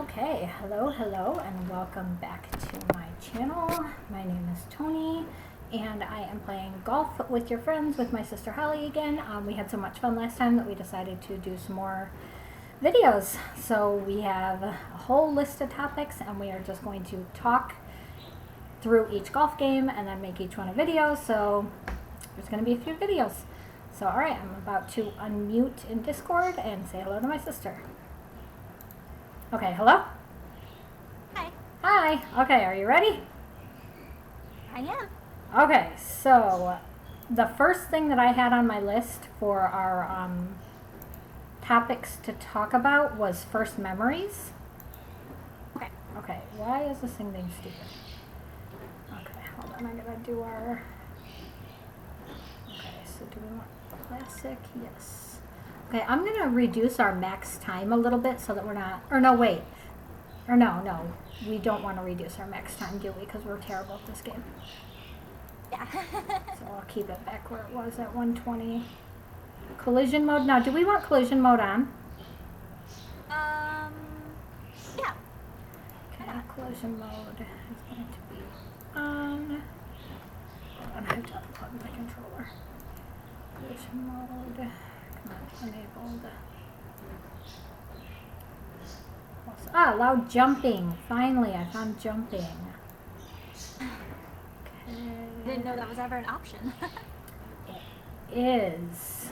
Okay, hello, and welcome back to my channel. My name is Tony, and I am playing golf with your friends with my sister Holly again. We had so much fun last time that we decided to do some more videos. So we have a whole list of topics, and we are just going to talk through each golf game and then make each one a video. So there's going to be a few videos. So alright, I'm about to unmute in Discord and say hello to my sister. Okay, hello? Hi. Hi. Okay, are you ready? I am. Okay, so the first thing that I had on my list for our topics to talk about was first memories. Okay. Okay, why is this thing being stupid? Okay, hold on, I gotta do our... Okay, so do we want classic? Yes. Okay, I'm gonna reduce our max time a little bit so that we're not... Or no, wait. Or no. We don't want to reduce our max time, do we? Because we're terrible at this game. Yeah. So I'll keep it back where it was at 120. Collision mode. Now, do we want collision mode on? Yeah. Okay, collision mode is going to be on. Hold on, I have to unplug my controller. Collision mode. Come on, enabled. Allow jumping. Finally, I found jumping. Didn't know that was ever an option. It is.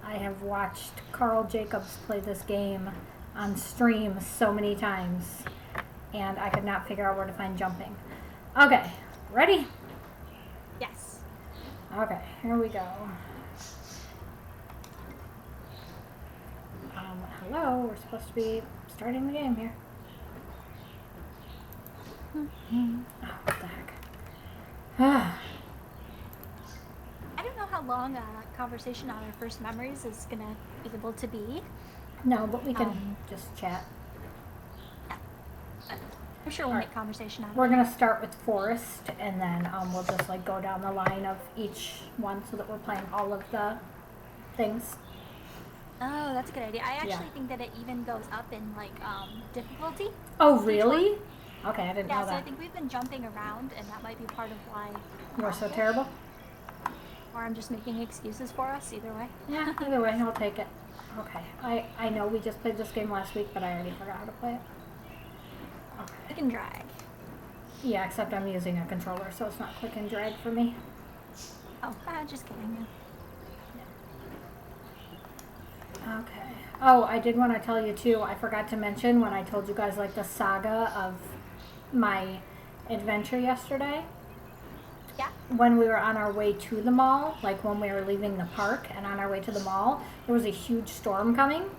I have watched Carl Jacobs play this game on stream so many times, and I could not figure out where to find jumping. Okay, ready? Yes. Okay, here we go. Hello, we're supposed to be starting the game here. Oh, what the heck? I don't know how long a conversation on our first memories is gonna be able to be. No, but we can just chat. I'm sure we'll make conversation on it. We're gonna start with Forest, and then we'll just like go down the line of each one so that we're playing all of the things. Oh, that's a good idea. I actually think that it even goes up in like difficulty. Oh, really? Okay, I didn't know Yeah, so that. I think we've been jumping around, and that might be part of why We're so terrible? Or I'm just making excuses for us, either way. Yeah, either way, I'll take it. Okay, I know we just played this game last week, but I already forgot how to play it. Okay. Click and drag. Yeah, except I'm using a controller, so it's not click and drag for me. Oh, just kidding. Okay. Oh, I did want to tell you too, I forgot to mention when I told you guys like the saga of my adventure yesterday. Yeah. When we were on our way to the mall, like when we were leaving the park and on our way to the mall, there was a huge storm coming.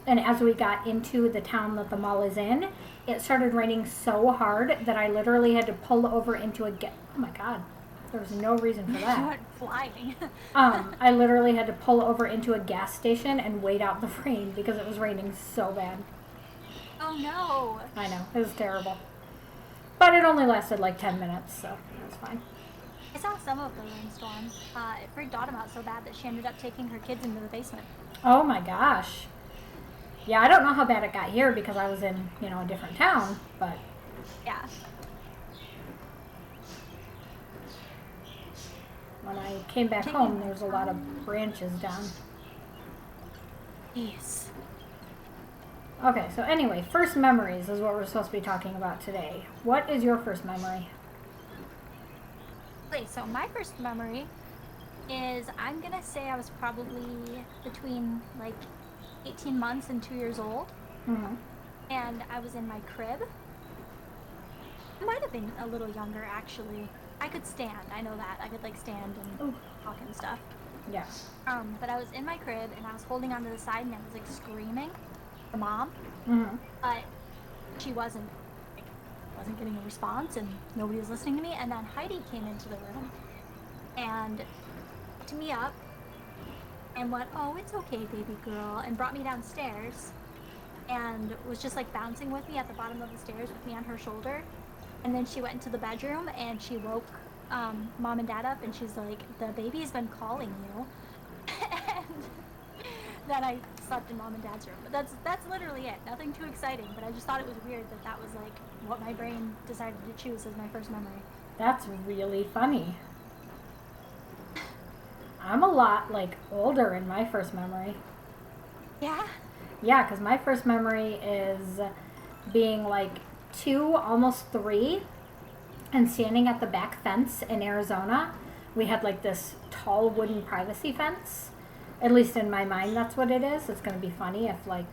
And as we got into the town that the mall is in, it started raining so hard that I literally had to pull over into oh my God, there was no reason for that. You went flying. I literally had to pull over into a gas station and wait out the rain because it was raining so bad. Oh no. I know, it was terrible. But it only lasted like 10 minutes, so that's fine. I saw some of the rainstorm. It freaked Autumn out so bad that she ended up taking her kids into the basement. Oh my gosh. Yeah, I don't know how bad it got here because I was in, a different town, but... Yeah. When I came back home, there was a lot of branches down. Yes. Okay, so anyway, first memories is what we're supposed to be talking about today. What is your first memory? Okay, so my first memory is, I'm gonna say I was probably between like 18 months and 2 years old. Mm-hmm. And I was in my crib. I might have been a little younger, actually. I could stand, I know that. I could like stand and talk and stuff. Yeah. But I was in my crib and I was holding onto the side and I was like screaming for Mom. Mm-hmm. But she wasn't getting a response and nobody was listening to me. And then Heidi came into the room and picked me up and went, "Oh, it's okay, baby girl," and brought me downstairs and was just like bouncing with me at the bottom of the stairs with me on her shoulder. And then she went into the bedroom and she woke Mom and Dad up and she's like, "The baby's been calling you." And then I slept in mom and dad's room. But that's literally it. Nothing too exciting. But I just thought it was weird that that was like what my brain decided to choose as my first memory. That's really funny. I'm a lot like older in my first memory. Yeah. Yeah, because my first memory is being like 2, almost 3, and standing at the back fence in Arizona. We had like this tall wooden privacy fence. At least in my mind, that's what it is. It's going to be funny if like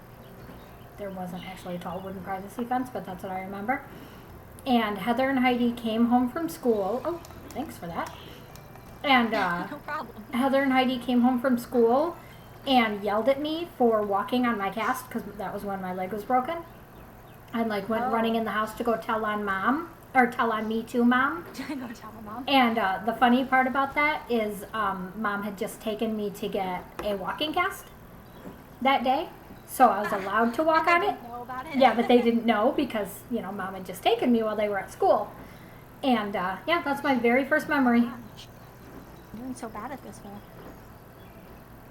there wasn't actually a tall wooden privacy fence, but that's what I remember. And Heather and Heidi came home from school. Oh, thanks for that. And No problem. Heather and Heidi came home from school and yelled at me for walking on my cast because that was when my leg was broken. I like went running in the house to go tell on mom, or tell on me too, mom. I go tell my mom. And the funny part about that is mom had just taken me to get a walking cast that day. So I was allowed to walk I on it. didn't know about it. Yeah, but they didn't know because, mom had just taken me while they were at school. And yeah, that's my very first memory. Gosh. I'm doing so bad at this one.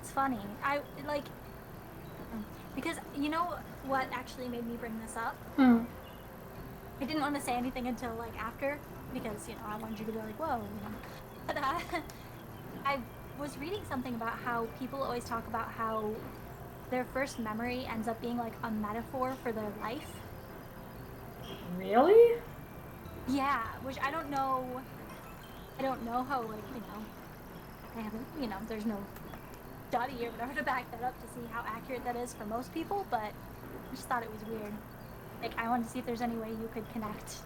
It's funny. Because you know what actually made me bring this up? I didn't want to say anything until like after, because I wanted you to be like, whoa. But I was reading something about how people always talk about how their first memory ends up being like a metaphor for their life. Really? Yeah, which I don't know how, like, I haven't, there's no study or whatever to back that up to see how accurate that is for most people, but I just thought it was weird. Like, I wanted to see if there's any way you could connect,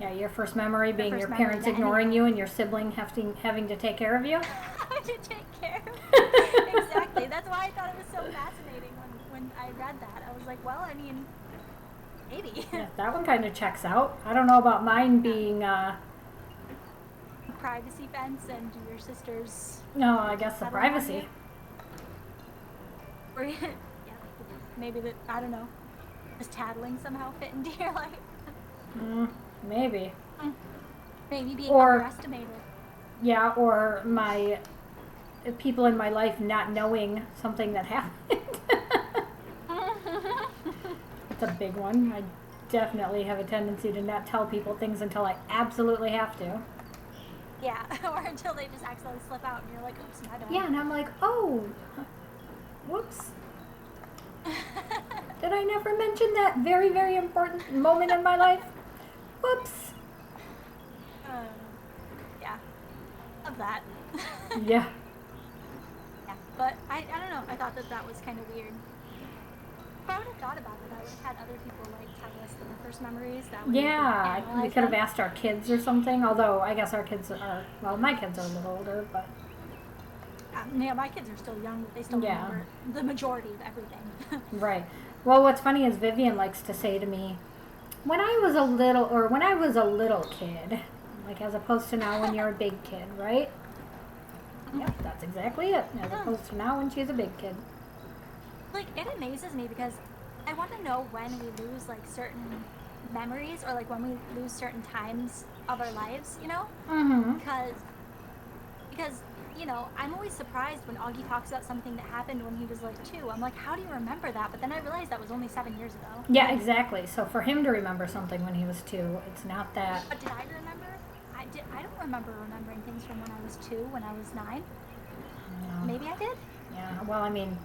Yeah, your first memory being first your memory parents to ignoring you and your sibling having to take care of you. to take care of. Exactly. That's why I thought it was so fascinating when I read that. I was like, well, I mean, maybe. Yeah, that one kind of checks out. I don't know about mine being, Privacy fence and your sister's. no, I guess the I don't know, privacy. Or, yeah, maybe that, I don't know, does tattling somehow fit into your life? Maybe. Maybe being Or- underestimated. Yeah, or my people in my life not knowing something that happened. It's a big one. I definitely have a tendency to not tell people things until I absolutely have to. Yeah, or until they just accidentally slip out and you're like, oops, my bad. Yeah, and I'm like, oh, whoops. Did I never mention that very, very important moment in my life? Whoops. Yeah, of that. Yeah. Yeah, but I don't know, I thought that was kind of weird. If I would have thought about it, I would have had other people like tell us their first memories. That way Yeah, we we could could have analyze asked our kids or something, although I guess our kids are, well, my kids are a little older, but them. Yeah, my kids are still young, but they still Yeah. remember the majority of everything. right. Well, what's funny is Vivian likes to say to me, when I was a little kid, like as opposed to now when you're a big kid, right? Yep, that's exactly it. As opposed to now when she's a big kid. Like, it amazes me because I want to know when we lose like certain memories or like when we lose certain times of our lives, Mm-hmm. because I'm always surprised when Augie talks about something that happened when he was like 2. I'm like, how do you remember that? But then I realized that was only 7 years ago. Yeah, exactly. So for him to remember something when he was 2, it's not that. But did I remember? I don't remember remembering things from when I was 2, when I was 9. No. Maybe I did. Yeah. Well, I mean,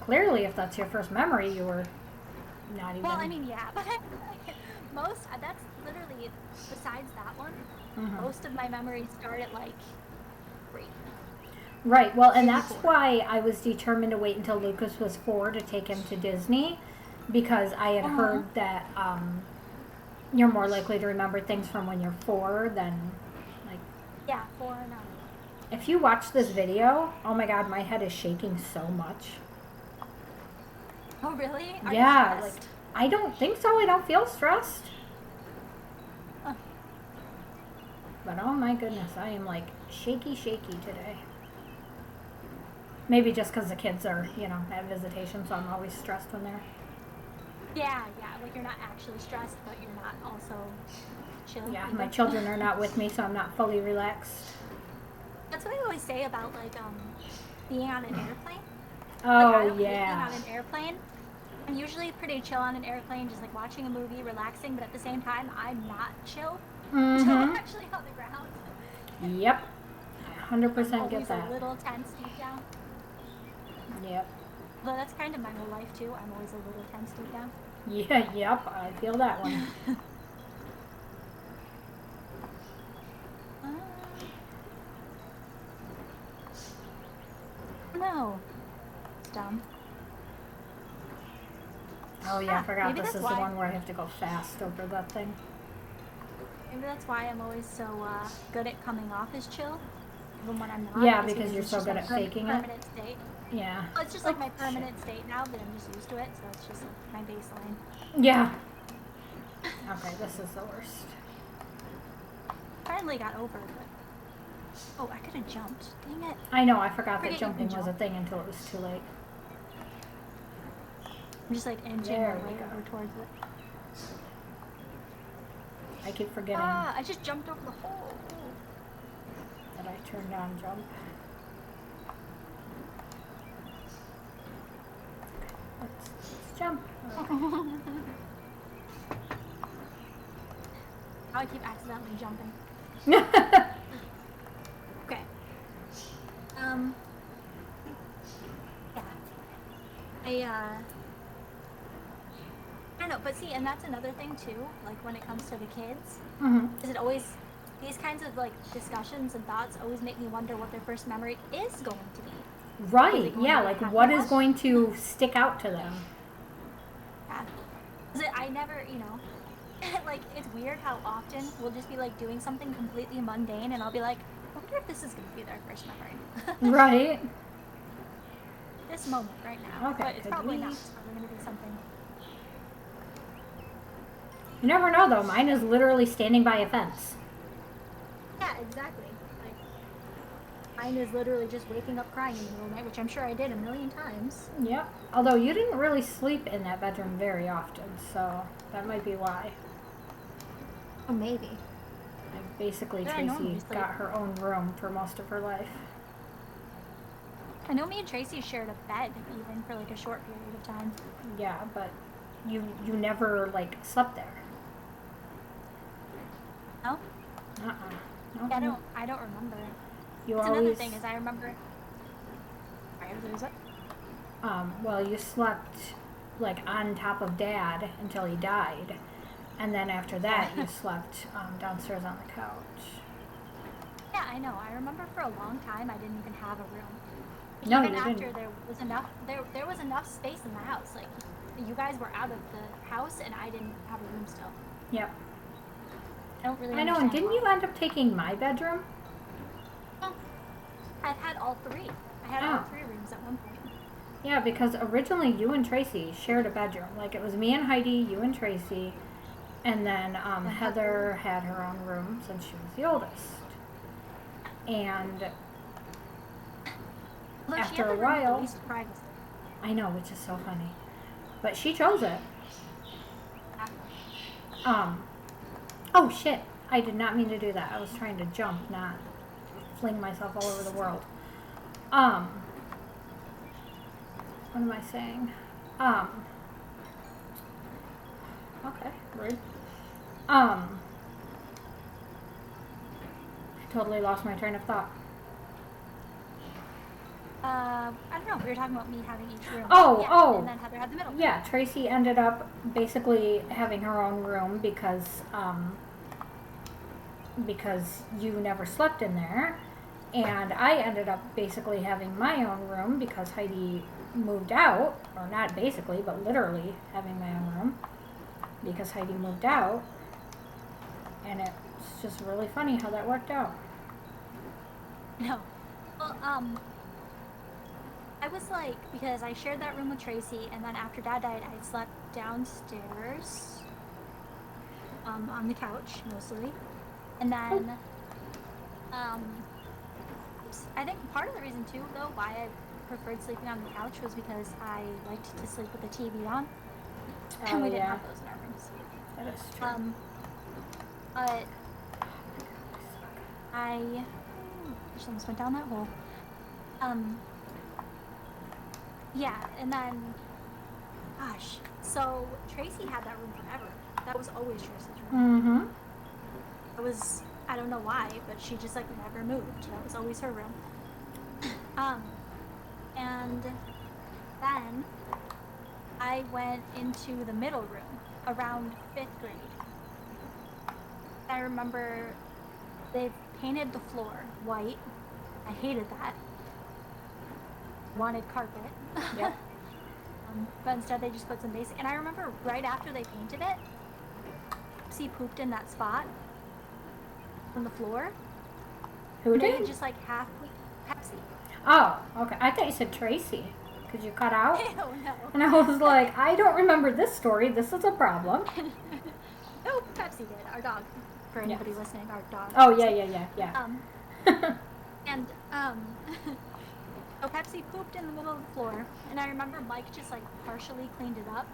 clearly, if that's your first memory, you were not even. Well, I mean, yeah, but that's literally, besides that one, Mhm. most of my memories start at like 3. Right. Well, and that's why I was determined to wait until Lucas was 4 to take him to Disney, because I had heard that you're more likely to remember things from when you're 4 than like. Yeah, 4 and 9. If you watch this video, oh my God, my head is shaking so much. Oh, really? Are Yeah, you like stressed? I don't think so. I don't feel stressed. Huh. But oh my goodness, I am like shaky today. Maybe just because the kids are, at visitation, so I'm always stressed when they're. Yeah, like you're not actually stressed, but you're not also chill. Yeah, either. my children are not with me, so I'm not fully relaxed. That's what I always say about like being on an airplane. Oh, I don't hate being yeah. on an airplane. I'm usually pretty chill on an airplane, just like watching a movie, relaxing, but at the same time, I'm not chill until I'm Mm-hmm. actually on the ground. Yep. I I'm 100% get always a that. little tense deep down. Yep. Though that's kind of my whole life too. I'm always a little tense deep down. Yeah, yep. I feel that one. Uh, no. It's dumb. Oh, yeah, I Ah, forgot maybe this that's is why. the one where I have to go fast over that thing. Maybe that's why I'm always so good at coming off as chill, even when I'm not. Yeah, is because you're it's so just good my at faking it. permanent state. Yeah. Well, it's just Oh, like my permanent shit. state now that I'm just used to it, so it's just like my baseline. Yeah. Okay, this is the worst. Finally got over it. Oh, I could have jumped. Dang it. I know, I forgot that Forget you can jumping was a jump. thing until it was too late. I'm just like inching There my we way go. over towards it. I keep forgetting Ah, I just jumped over the hole. that I turned on jump. Let's jump. I keep accidentally jumping. Okay. Okay. Yeah. I don't know, but see, and that's another thing too, like when it comes to the kids, Mm-hmm. is it always, these kinds of like discussions and thoughts always make me wonder what their first memory is going to be. Right, going yeah, to be a like happy what is one? going to stick out to them? Yeah. 'Cause I never, like, it's weird how often we'll just be like doing something completely mundane and I'll be like, I wonder if this is going to be their first memory. Right. This moment right now. Okay, But it's could probably we- not. It's probably going to be something. You never know though, mine is literally standing by a fence. Yeah, exactly. Like, mine is literally just waking up crying in the middle of the night, which I'm sure I did a million times. Yep. Although you didn't really sleep in that bedroom very often, so that might be why. Oh, maybe. Like basically Yeah, I normally Tracy sleep. got her own room for most of her life. I know me and Tracy shared a bed even for like a short period of time. Yeah, but you never like slept there. No? Uh-uh. No, Yeah, I don't remember. You That's always, another thing is I remember. Sorry, what was it? well, you slept like on top of Dad until he died, and then after that you slept downstairs on the couch. Yeah, I know. I remember for a long time I didn't even have a room. No, Even you after didn't. there was enough space in the house. Like you guys were out of the house and I didn't have a room still. Yep. I don't really I know, and understand didn't why. you end up taking my bedroom? Well, I've had all three. I had all three rooms at one point. Yeah, because originally you and Tracy shared a bedroom. Like it was me and Heidi, you and Tracy, and then Heather had her own room since she was the oldest. And Although after she had a the room with while- the least privacy. I know, which is so funny, but she chose it. Oh shit! I did not mean to do that. I was trying to jump, not fling myself all over the world. What am I saying? Okay, rude. I totally lost my train of thought. I don't know. We were talking about me having each room. Oh, Yeah, oh. And then Heather had the middle. Yeah, Tracy ended up basically having her own room because you never slept in there, and I ended up basically having my own room because Heidi moved out, or not basically, but literally having my own room because Heidi moved out, and it's just really funny how that worked out. No. Well, I was like, because I shared that room with Tracy, and then after Dad died, I slept downstairs, on the couch mostly, and then, I think part of the reason too, though, why I preferred sleeping on the couch was because I liked to sleep with the TV on, and we didn't have those in our rooms. That is true. But I just almost went down that hole. yeah, and then, gosh, so Tracy had that room forever. That was always Tracy's room. Mm-hmm. It was, I don't know why, but she just like never moved. That was always her room. And then I went into the middle room around 5th grade. I remember they painted the floor white. I hated that. Wanted carpet. Yep. But instead they just put some basic. And I remember right after they painted it, Pepsi pooped in that spot on the floor. Who And did? then just like Pepsi. Oh, okay. I thought you said Tracy. Because you cut out. Ew, no. And I was like, I don't remember this story. This is a problem. No, Pepsi did. Our dog. For anybody listening, our dog. Oh, yeah. And so Pepsi pooped in the middle of the floor, and I remember Mike just like partially cleaned it up,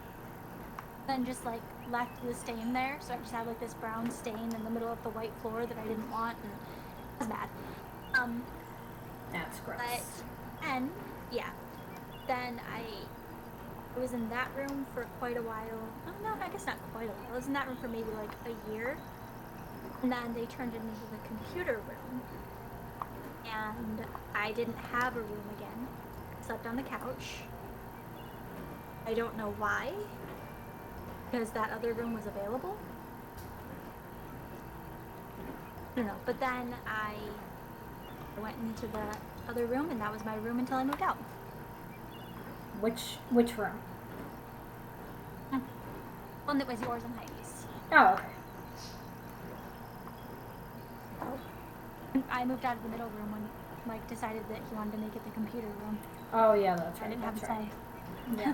then just like left the stain there. So I just had like this brown stain in the middle of the white floor that I didn't want, and it was bad. That's gross. But and yeah, then I was in that room for quite a while. Oh no, I guess not quite a while. I was in that room for maybe like a year, and then they turned it into the computer room. And I didn't have a room again. I slept on the couch. I don't know why, because that other room was available. I don't know. But then I went into the other room, and that was my room until I moved out. Which room? One that was yours and Heidi's. Oh, okay. I moved out of the middle room when Mike decided that he wanted to make it the computer room. Oh, yeah, that's right. I didn't have That's a right. say. Yeah.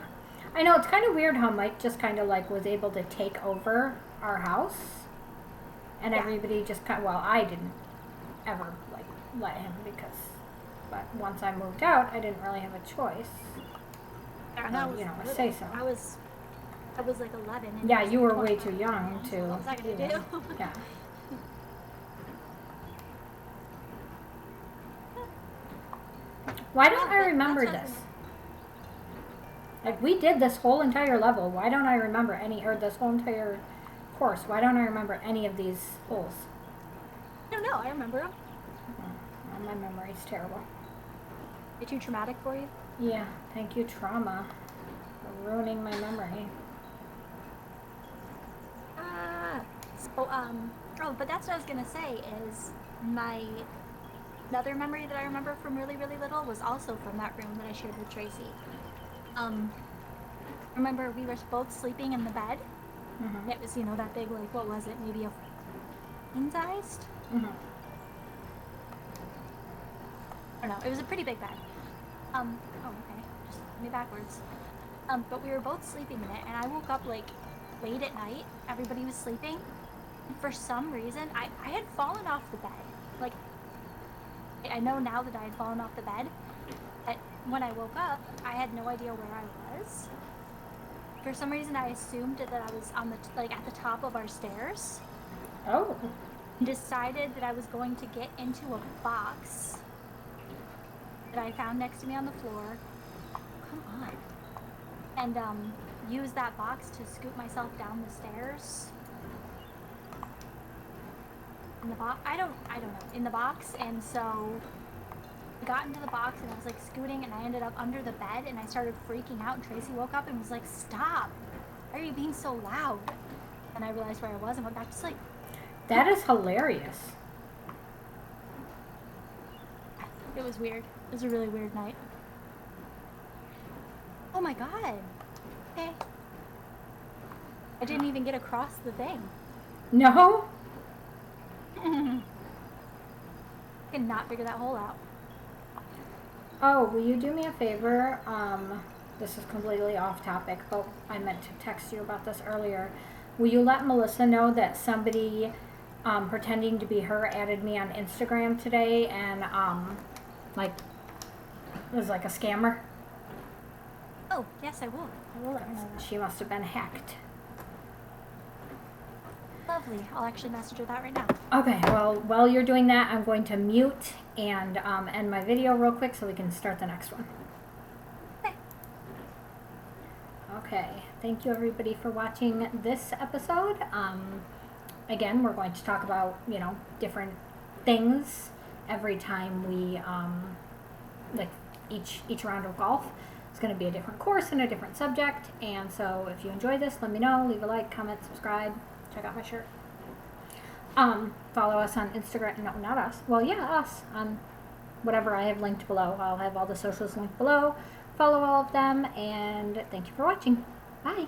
I know, it's kind of weird how Mike just kind of like was able to take over our house. And Yeah. everybody just kind of, well, I didn't ever like let him but once I moved out, I didn't really have a choice. And I was you know, little. say so. I was like 11. And Yeah, he was you were 20. way too young So to. what was I gonna you know, do? Yeah. Why don't I but remember that's this? what Like, we did this whole entire level. Why don't I remember or this whole entire course? Why don't I remember any of these holes? I don't know. I remember them. Oh, my memory's terrible. They're too traumatic for you? Yeah, thank you, trauma, for ruining my memory. Oh, but that's what I was gonna say is another memory that I remember from really, really little was also from that room that I shared with Tracy. Remember we were both sleeping in the bed. Mm-hmm. It was, that big, like, what was it? Maybe a queen-sized? Mm-hmm. I don't know. It was a pretty big bed. Oh, okay. Just me backwards. But we were both sleeping in it, and I woke up, like, late at night. Everybody was sleeping. And for some reason, I had fallen off the bed. Like, I know now that I had fallen off the bed. But when I woke up, I had no idea where I was. For some reason, I assumed that I was on at the top of our stairs. Oh. Decided that I was going to get into a box that I found next to me on the floor. Come on. And use that box to scoot myself down the stairs. In the box, I don't know. In the box, and so I got into the box and I was like scooting, and I ended up under the bed, and I started freaking out. And Tracy woke up and was like, "Stop! Why are you being so loud?" And I realized where I was and went back to sleep. That is hilarious. It was weird. It was a really weird night. Oh my god. Okay. I didn't even get across the thing. No? I cannot figure that hole out. Oh, will you do me a favor? This is completely off topic, but I meant to text you about this earlier. Will you let Melissa know that somebody pretending to be her added me on Instagram today and was like a scammer? Oh, yes, I will. I will let her know that. She must have been hacked. Lovely. I'll actually message her that right now. Okay, well, while you're doing that, I'm going to mute and end my video real quick so we can start the next one. Okay. Okay, thank you everybody for watching this episode. Again, we're going to talk about, different things every time we, like each round of golf. It's going to be a different course and a different subject. And so if you enjoy this, let me know. Leave a like, comment, subscribe. Check out my shirt. Follow us on Instagram. No, not us. Well, yeah, us. On whatever I have linked below. I'll have all the socials linked below. Follow all of them. And thank you for watching. Bye.